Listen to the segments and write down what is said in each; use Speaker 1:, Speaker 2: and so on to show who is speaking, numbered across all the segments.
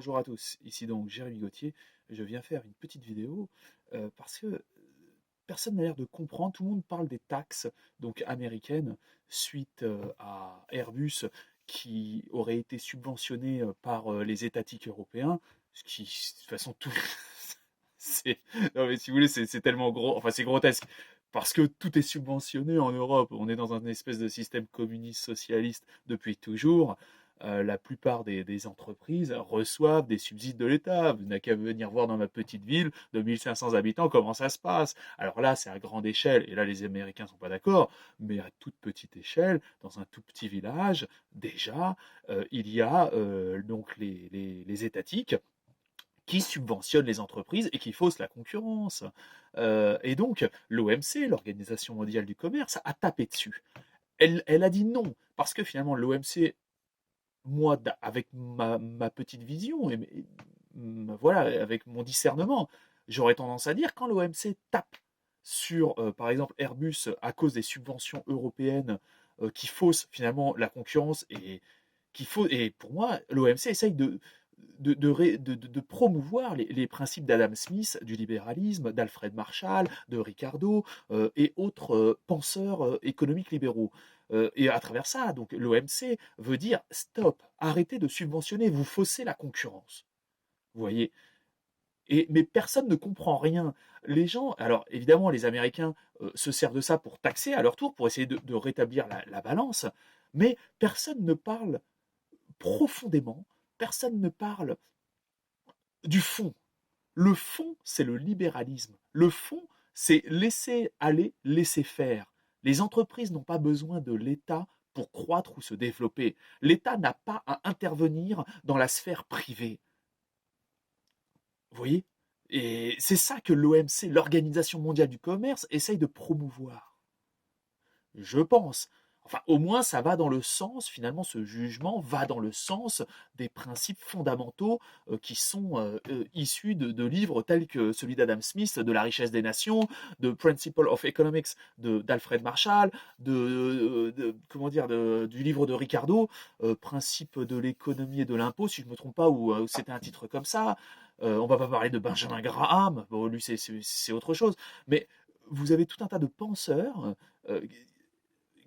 Speaker 1: Bonjour à tous, ici donc Jérémy Gauthier. Je viens faire une petite vidéo parce que personne n'a l'air de comprendre. Tout le monde parle des taxes donc américaines suite à Airbus qui aurait été subventionné par les étatiques européens. Ce qui, de toute façon, tout. c'est- Non, mais si vous voulez, c'est tellement gros. Enfin, c'est grotesque. Parce que tout est subventionné en Europe. On est dans un espèce de système communiste socialiste depuis toujours. La plupart des entreprises reçoivent des subsides de l'État. Vous n'avez qu'à venir voir dans ma petite ville de 1500 habitants comment ça se passe. Alors là, c'est à grande échelle, et là les Américains ne sont pas d'accord, mais à toute petite échelle, dans un tout petit village, déjà, il y a donc les étatiques qui subventionnent les entreprises et qui faussent la concurrence. Et donc, l'OMC, l'Organisation mondiale du commerce, a tapé dessus. Elle a dit non, parce que finalement, l'OMC, moi, avec ma petite vision, voilà, avec mon discernement, j'aurais tendance à dire quand l'OMC tape sur, par exemple, Airbus à cause des subventions européennes qui faussent finalement la concurrence et pour moi, l'OMC essaye de promouvoir les principes d'Adam Smith, du libéralisme, d'Alfred Marshall, de Ricardo et autres penseurs économiques libéraux. Et à travers ça, donc l'OMC veut dire stop, arrêtez de subventionner, vous faussez la concurrence. Vous voyez. Mais personne ne comprend rien. Les gens, alors évidemment, les Américains se servent de ça pour taxer à leur tour, pour essayer de rétablir la balance, mais personne ne parle profondément, personne ne parle du fond. Le fond, c'est le libéralisme. Le fond, c'est laisser aller, laisser faire. Les entreprises n'ont pas besoin de l'État pour croître ou se développer. L'État n'a pas à intervenir dans la sphère privée. Vous voyez. Et c'est ça que l'OMC, l'Organisation mondiale du commerce, essaye de promouvoir. Je pense. Enfin, au moins, ça va dans le sens, finalement, ce jugement va dans le sens des principes fondamentaux qui sont issus de livres tels que celui d'Adam Smith, de La richesse des nations, de Principle of Economics d'Alfred Marshall, comment dire, du livre de Ricardo, Principe de l'économie et de l'impôt, si je ne me trompe pas, ou c'était un titre comme ça. On va pas parler de Benjamin Graham, bon, lui c'est autre chose, mais vous avez tout un tas de penseurs euh,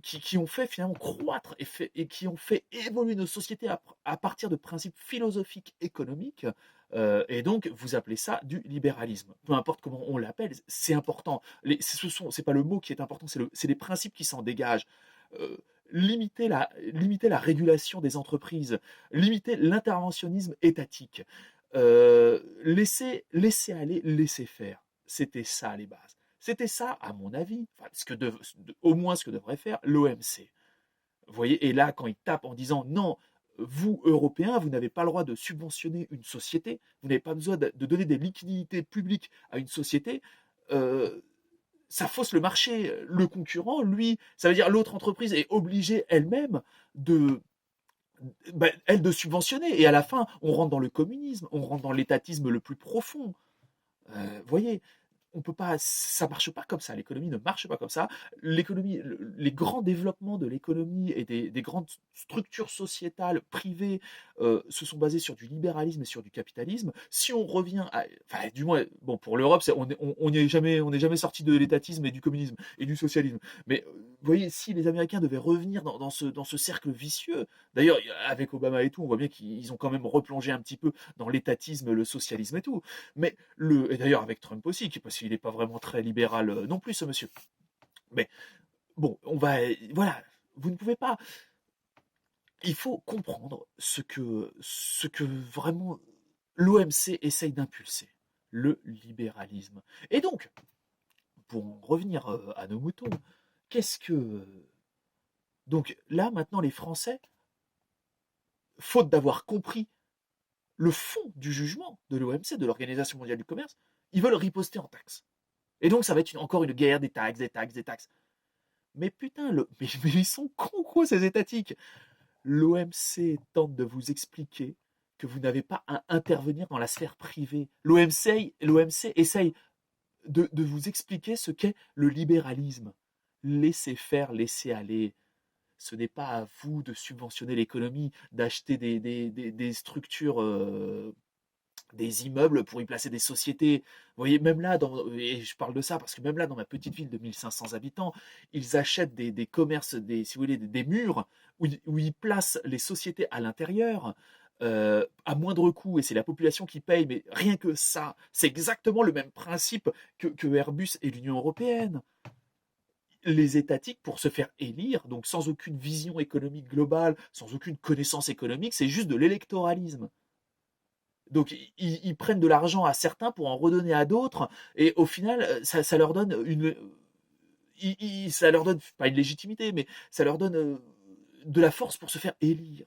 Speaker 1: qui ont fait finalement croître et qui ont fait évoluer nos sociétés à partir de principes philosophiques économiques. Et donc, vous appelez ça du libéralisme. Peu importe comment on l'appelle, c'est important. C'est pas le mot qui est important, c'est les principes qui s'en dégagent. Euh, limiter la régulation des entreprises, limiter l'interventionnisme étatique, laisser aller, laisser faire. C'était ça les bases. C'était ça, à mon avis, enfin, au moins ce que devrait faire l'OMC. Vous voyez, et là, quand il tape en disant non, vous, Européens, vous n'avez pas le droit de subventionner une société, vous n'avez pas besoin de donner des liquidités publiques à une société, euh, ça fausse le marché. Le concurrent, lui, ça veut dire l'autre entreprise est obligée elle-même de, elle, de subventionner. Et à la fin, on rentre dans le communisme, on rentre dans l'étatisme le plus profond. Vous voyez, on peut pas, ça marche pas comme ça. L'économie ne marche pas comme ça. L'économie, les grands développements de l'économie et des grandes structures sociétales privées se sont basés sur du libéralisme et sur du capitalisme. Si on revient à, enfin, du moins, bon, pour l'Europe, on n'est jamais sorti de l'étatisme et du communisme et du socialisme. Mais vous voyez, si les Américains devaient revenir dans ce cercle vicieux, d'ailleurs, avec Obama et tout, on voit bien qu'ils ont quand même replongé un petit peu dans l'étatisme, le socialisme et tout. Mais et d'ailleurs avec Trump aussi, parce qu'il n'est pas vraiment très libéral non plus, ce monsieur. Mais bon, voilà, vous ne pouvez pas. Il faut comprendre ce que vraiment l'OMC essaye d'impulser, le libéralisme. Et donc, pour en revenir à nos moutons, qu'est-ce que. Donc là, maintenant, les Français, faute d'avoir compris le fond du jugement de l'OMC, de l'Organisation mondiale du commerce, ils veulent riposter en taxes. Et donc, ça va être encore une guerre des taxes, des taxes, des taxes. Mais putain, mais ils sont cons, quoi, ces étatiques. L'OMC tente de vous expliquer que vous n'avez pas à intervenir dans la sphère privée. L'OMC essaye de vous expliquer ce qu'est le libéralisme. Laissez faire, laissez aller. ce n'est pas à vous de subventionner l'économie, d'acheter des structures, des immeubles pour y placer des sociétés. Vous voyez, même là, et je parle de ça parce que même là, dans ma petite ville de 1500 habitants, ils achètent des commerces, si vous voulez, des murs où ils placent les sociétés à l'intérieur. À moindre coût, et c'est la population qui paye, mais rien que ça, c'est exactement le même principe que Airbus et l'Union européenne. Les étatiques, pour se faire élire, donc sans aucune vision économique globale, sans aucune connaissance économique, c'est juste de l'électoralisme. Donc ils prennent de l'argent à certains pour en redonner à d'autres, et au final, ça leur donne ça leur donne pas une légitimité, mais ça leur donne de la force pour se faire élire.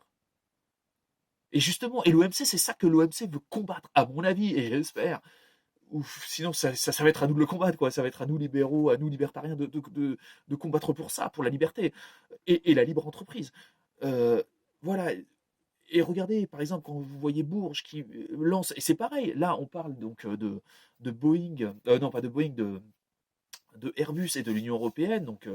Speaker 1: Et justement, et l'OMC, c'est ça que l'OMC veut combattre, à mon avis, et j'espère. Sinon, ça va être à nous de le combattre, quoi. Ça va être à nous libéraux, à nous libertariens de combattre pour ça, pour la liberté et la libre entreprise. Voilà. Et regardez, par exemple, quand vous voyez Bourges qui lance, et c'est pareil, là on parle donc de Boeing, non pas de Boeing, de Airbus et de l'Union européenne, donc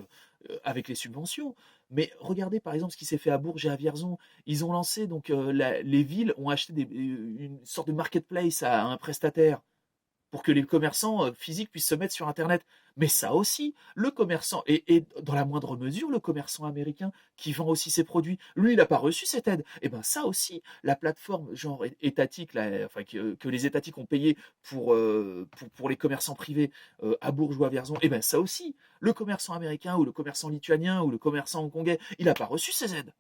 Speaker 1: avec les subventions. Mais regardez par exemple ce qui s'est fait à Bourges et à Vierzon. Ils ont lancé, donc les villes ont acheté une sorte de marketplace à un prestataire pour que les commerçants physiques puissent se mettre sur Internet. Mais ça aussi, le commerçant, et dans la moindre mesure, le commerçant américain qui vend aussi ses produits, lui, il n'a pas reçu cette aide. Et bien ça aussi, la plateforme genre étatique, là, enfin, que les étatiques ont payé pour les commerçants privés à Bourges ou à Vierzon, et bien ça aussi, le commerçant américain ou le commerçant lituanien ou le commerçant hongkongais, il n'a pas reçu ces aides.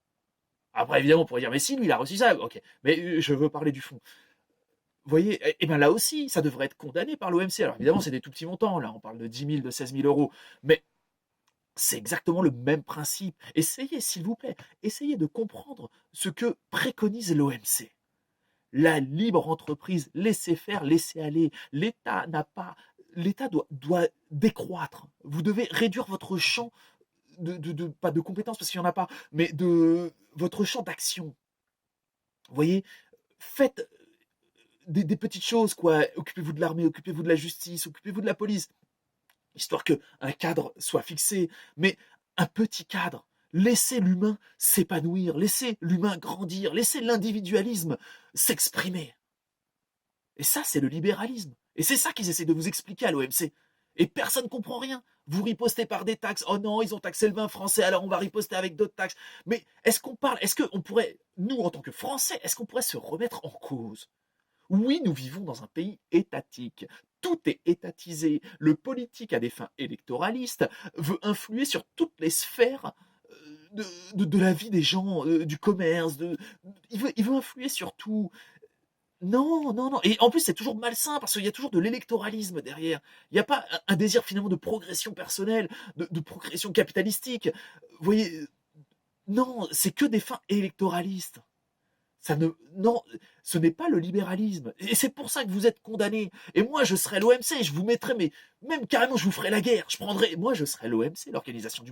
Speaker 1: Après, évidemment, on pourrait dire, mais si, lui, il a reçu ça. Ok, mais je veux parler du fond. Vous voyez, et bien là aussi, ça devrait être condamné par l'OMC. Alors évidemment, c'est des tout petits montants, là, on parle de 10 000, de 16 000 euros, mais c'est exactement le même principe. Essayez, s'il vous plaît, essayez de comprendre ce que préconise l'OMC. La libre entreprise, laissez faire, laissez aller. L'État doit décroître. Vous devez réduire votre champ pas de compétences parce qu'il n'y en a pas, mais de votre champ d'action. Vous voyez, faites des petites choses, quoi. Occupez-vous de l'armée, occupez-vous de la justice, occupez-vous de la police, histoire qu'un cadre soit fixé, mais un petit cadre. Laissez l'humain s'épanouir, laissez l'humain grandir, laissez l'individualisme s'exprimer. Et ça, c'est le libéralisme. Et c'est ça qu'ils essaient de vous expliquer à l'OMC. Et personne ne comprend rien. Vous ripostez par des taxes. Oh non, ils ont taxé le vin français, alors on va riposter avec d'autres taxes. Mais est-ce qu'on pourrait, nous en tant que Français, est-ce qu'on pourrait se remettre en cause? Oui, nous vivons dans un pays étatique. Tout est étatisé. Le politique, à des fins électoralistes, veut influer sur toutes les sphères de la vie des gens, du commerce. Il veut influer sur tout. Non, non, non. Et en plus, c'est toujours malsain parce qu'il y a toujours de l'électoralisme derrière. Il n'y a pas un désir finalement de progression personnelle, de progression capitalistique. Vous voyez, non, c'est que des fins électoralistes. Non, ce n'est pas le libéralisme. Et c'est pour ça que vous êtes condamnés. Et moi, je serais l'OMC, je vous mettrais, mais même carrément, je vous ferais la guerre. Moi, je serais l'OMC, l'Organisation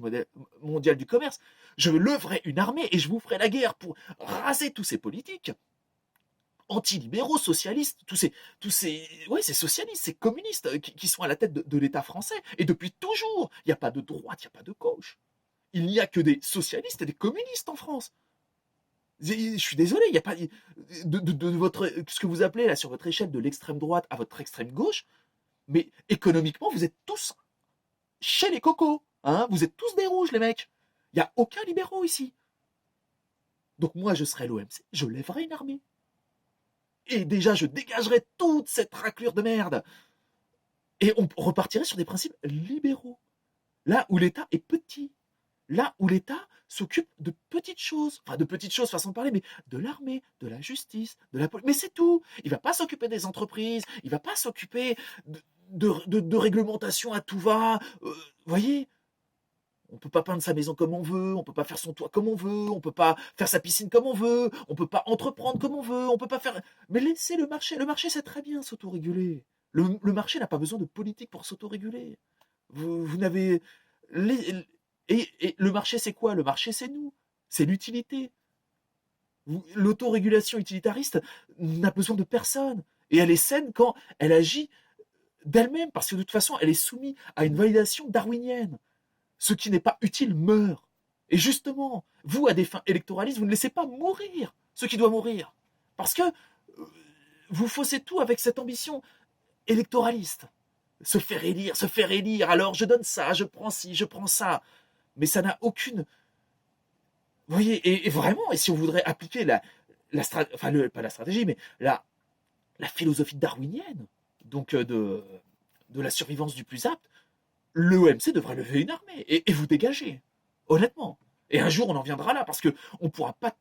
Speaker 1: mondiale du commerce. Je leverais une armée et je vous ferais la guerre pour raser tous ces politiques anti-libéraux, socialistes, ouais, ces socialistes, ces communistes qui sont à la tête de l'État français. Et depuis toujours, il n'y a pas de droite, il n'y a pas de gauche. Il n'y a que des socialistes et des communistes en France. Je suis désolé, il n'y a pas ce que vous appelez là sur votre échelle de l'extrême droite à votre extrême gauche, mais économiquement, vous êtes tous chez les cocos. Hein, vous êtes tous des rouges, les mecs. Il n'y a aucun libéraux ici. Donc moi, je serais l'OMC, je lèverais une armée. Et déjà, je dégagerais toute cette raclure de merde. Et on repartirait sur des principes libéraux. Là où l'État est petit. Là où l'État s'occupe de petites choses, enfin de petites choses, façon de parler, mais de l'armée, de la justice, de la police. Mais c'est tout. Il ne va pas s'occuper des entreprises, il ne va pas s'occuper de réglementation à tout va. Voyez, on ne peut pas peindre sa maison comme on veut, on ne peut pas faire son toit comme on veut, on ne peut pas faire sa piscine comme on veut, on ne peut pas entreprendre comme on veut, on ne peut pas faire. Mais laissez le marché. Le marché, c'est très bien s'autoréguler. Le marché n'a pas besoin de politique pour s'autoréguler. Vous n'avez. Et le marché, c'est quoi? Le marché, c'est nous. C'est l'utilité. L'autorégulation utilitariste n'a besoin de personne. Et elle est saine quand elle agit d'elle-même, parce que de toute façon, elle est soumise à une validation darwinienne. Ce qui n'est pas utile meurt. Et justement, vous, à des fins électoralistes, vous ne laissez pas mourir ceux qui doivent mourir. Parce que vous faussez tout avec cette ambition électoraliste. Se faire élire, se faire élire, alors je donne ça, je prends ci, je prends ça. Mais ça n'a aucune... Vous voyez, et vraiment, et si on voudrait appliquer enfin, pas la stratégie, mais la philosophie darwinienne, donc de la survivance du plus apte, l'OMC devrait lever une armée et vous dégager, honnêtement. Et un jour, on en viendra là, parce qu'on ne pourra pas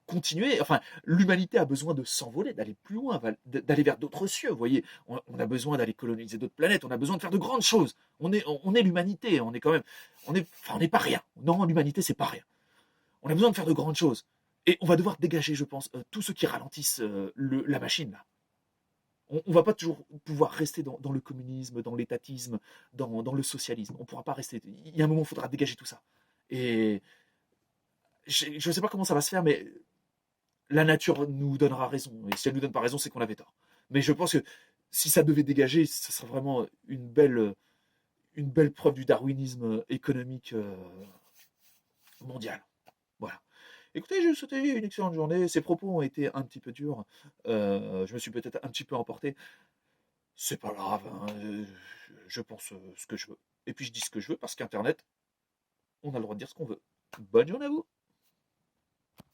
Speaker 1: continuer. Enfin, l'humanité a besoin de s'envoler, d'aller plus loin, d'aller vers d'autres cieux. Vous voyez, on a besoin d'aller coloniser d'autres planètes, on a besoin de faire de grandes choses. On est l'humanité, on est quand même, on n'est pas rien. Non, l'humanité, c'est pas rien. On a besoin de faire de grandes choses. Et on va devoir dégager, je pense, tous ceux qui ralentissent la machine là. On ne va pas toujours pouvoir rester dans le communisme, dans l'étatisme, dans le socialisme. On ne pourra pas rester. Il y a un moment, il faudra dégager tout ça. Et je ne sais pas comment ça va se faire, mais la nature nous donnera raison. Et si elle nous donne pas raison, c'est qu'on avait tort. Mais je pense que si ça devait dégager, ce serait vraiment une belle preuve du darwinisme économique mondial. Voilà. Écoutez, je vous souhaite une excellente journée. Ces propos ont été un petit peu durs. Je me suis peut-être un petit peu emporté. C'est pas grave, hein, je pense ce que je veux. Et puis je dis ce que je veux parce qu'Internet, on a le droit de dire ce qu'on veut. Bonne journée à vous!